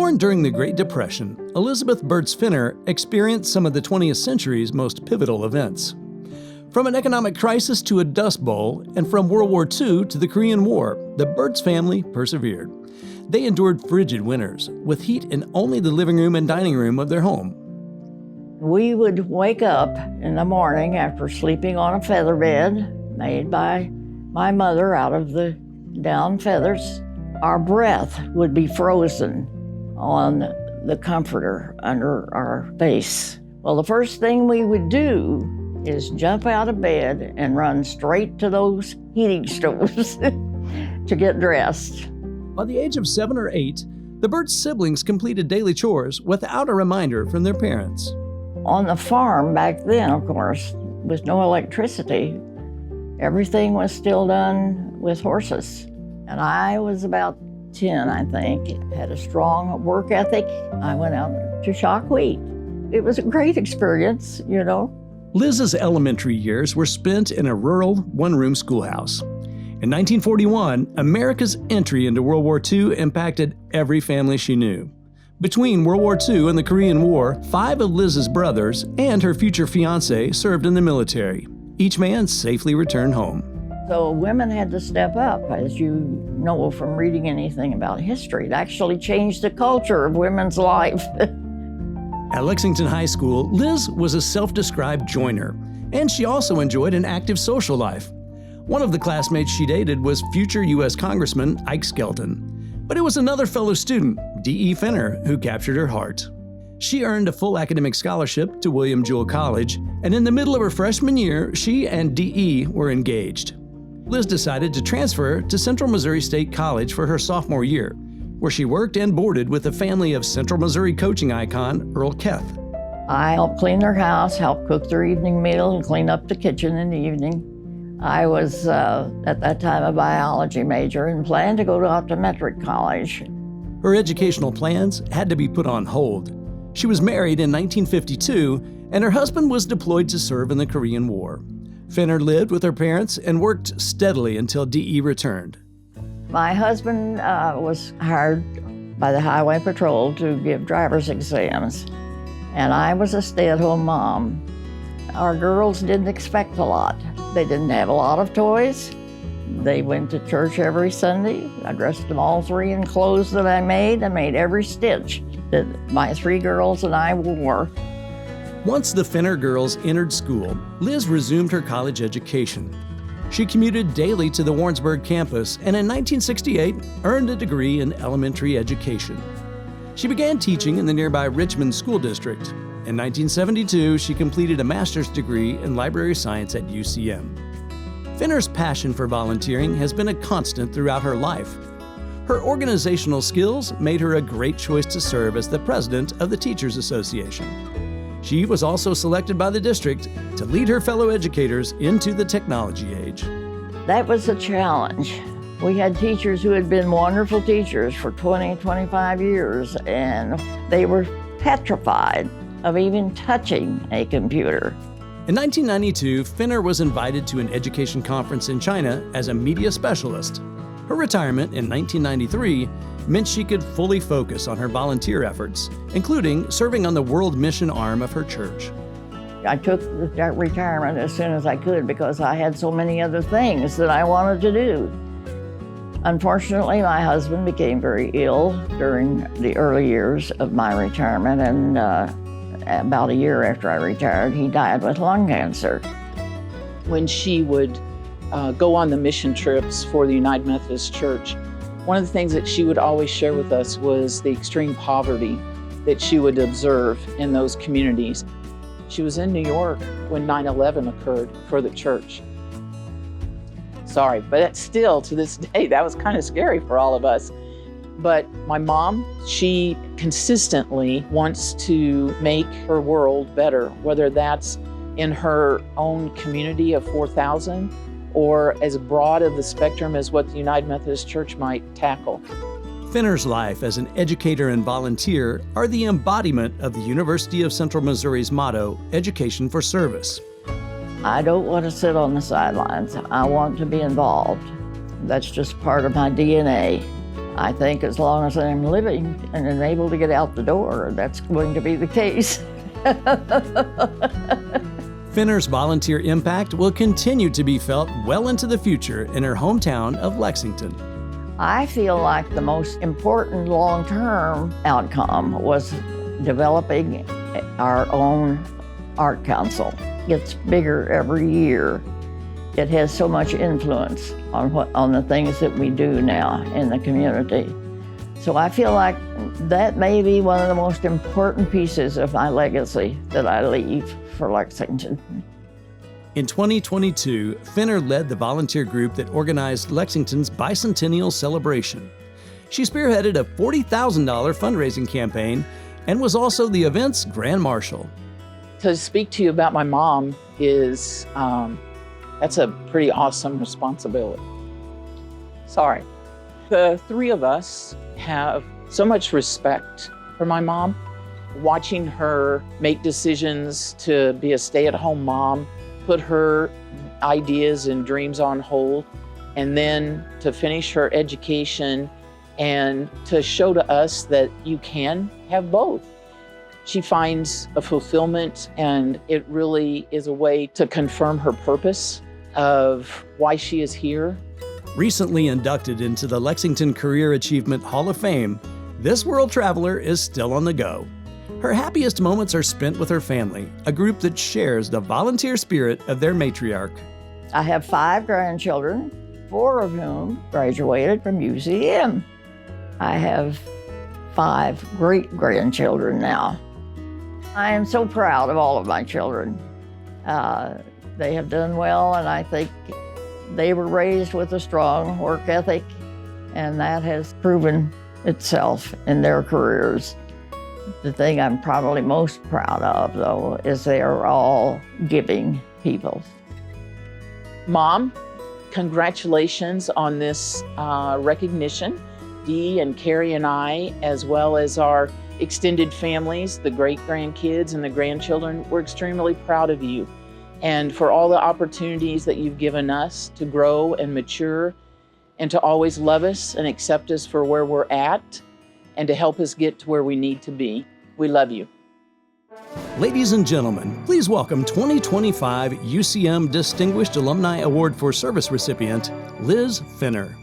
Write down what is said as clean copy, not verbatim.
Born during the Great Depression, Elizabeth Burtz Fenner experienced some of the 20th century's most pivotal events. From an economic crisis to a Dust Bowl, and from World War II to the Korean War, the Burtz family persevered. They endured frigid winters, with heat in only the living room and dining room of their home. We would wake up in the morning after sleeping on a feather bed made by my mother out of the down feathers. Our breath would be frozen on the comforter under our base. Well, the first thing we would do is jump out of bed and run straight to those heating stoves to get dressed. By the age of 7 or 8, the Burtz siblings completed daily chores without a reminder from their parents. On the farm back then, of course, with no electricity, everything was still done with horses. And I was about 10, I think, had a strong work ethic. I went out to shock wheat. It was a great experience, you know. Liz's elementary years were spent in a rural one-room schoolhouse. In 1941, America's entry into World War II impacted every family she knew. Between World War II and the Korean War, 5 of Liz's brothers and her future fiancé served in the military. Each man safely returned home. So women had to step up, as you know from reading anything about history. It actually changed the culture of women's life. At Lexington High School, Liz was a self-described joiner, and she also enjoyed an active social life. One of the classmates she dated was future U.S. Congressman Ike Skelton. But it was another fellow student, D.E. Fenner, who captured her heart. She earned a full academic scholarship to William Jewell College, and in the middle of her freshman year, she and D.E. were engaged. Liz decided to transfer to Central Missouri State College for her sophomore year, where she worked and boarded with the family of Central Missouri coaching icon Earl Keth. I helped clean their house, helped cook their evening meal, and clean up the kitchen in the evening. I was, at that time, a biology major and planned to go to optometric college. Her educational plans had to be put on hold. She was married in 1952, and her husband was deployed to serve in the Korean War. Fenner lived with her parents and worked steadily until D.E. returned. My husband was hired by the Highway Patrol to give driver's exams, and I was a stay-at-home mom. Our girls didn't expect a lot. They didn't have a lot of toys. They went to church every Sunday. I dressed them all 3 in clothes that I made. I made every stitch that my 3 girls and I wore. Once the Fenner girls entered school, Liz resumed her college education. She commuted daily to the Warrensburg campus and in 1968 earned a degree in elementary education. She began teaching in the nearby Richmond School District. In 1972, she completed a master's degree in library science at UCM. Fenner's passion for volunteering has been a constant throughout her life. Her organizational skills made her a great choice to serve as the president of the Teachers Association. She was also selected by the district to lead her fellow educators into the technology age. That was a challenge. We had teachers who had been wonderful teachers for 20, 25 years, and they were petrified of even touching a computer. In 1992, Fenner was invited to an education conference in China as a media specialist. Her retirement in 1993 meant she could fully focus on her volunteer efforts, including serving on the world mission arm of her church. I took that retirement as soon as I could because I had so many other things that I wanted to do. Unfortunately, my husband became very ill during the early years of my retirement, and about a year after I retired, he died with lung cancer. When she would go on the mission trips for the United Methodist Church, one of the things that she would always share with us was the extreme poverty that she would observe in those communities. She was in New York when 9/11 occurred for the church. Sorry, but it's still, to this day, that was kind of scary for all of us. But my mom, she consistently wants to make her world better, whether that's in her own community of 4,000 or as broad of the spectrum as what the United Methodist Church might tackle. Fenner's life as an educator and volunteer are the embodiment of the University of Central Missouri's motto, Education for Service. I don't want to sit on the sidelines. I want to be involved. That's just part of my DNA. I think as long as I'm living and am able to get out the door, that's going to be the case. Fenner's volunteer impact will continue to be felt well into the future in her hometown of Lexington. I feel like the most important long-term outcome was developing our own art council. It's bigger every year. It has so much influence on the things that we do now in the community. So I feel like that may be one of the most important pieces of my legacy that I leave for Lexington. In 2022, Fenner led the volunteer group that organized Lexington's bicentennial celebration. She spearheaded a $40,000 fundraising campaign and was also the event's grand marshal. To speak to you about my mom is, that's a pretty awesome responsibility. Sorry. The three of us have so much respect for my mom. Watching her make decisions to be a stay-at-home mom, put her ideas and dreams on hold, and then to finish her education and to show to us that you can have both. She finds a fulfillment, and it really is a way to confirm her purpose of why she is here. Recently inducted into the Lexington Career Achievement Hall of Fame, this world traveler is still on the go. Her happiest moments are spent with her family, a group that shares the volunteer spirit of their matriarch. I have 5 grandchildren, 4 of whom graduated from UCM. I have 5 great-grandchildren now. I am so proud of all of my children. They have done well, and I think they were raised with a strong work ethic, and that has proven itself in their careers. The thing I'm probably most proud of, though, is they are all giving people. Mom, congratulations on this recognition. Dee and Carrie and I, as well as our extended families, the great-grandkids and the grandchildren, we're extremely proud of you and for all the opportunities that you've given us to grow and mature and to always love us and accept us for where we're at and to help us get to where we need to be. We love you. Ladies and gentlemen, please welcome 2025 UCM Distinguished Alumni Award for Service recipient, Liz Fenner.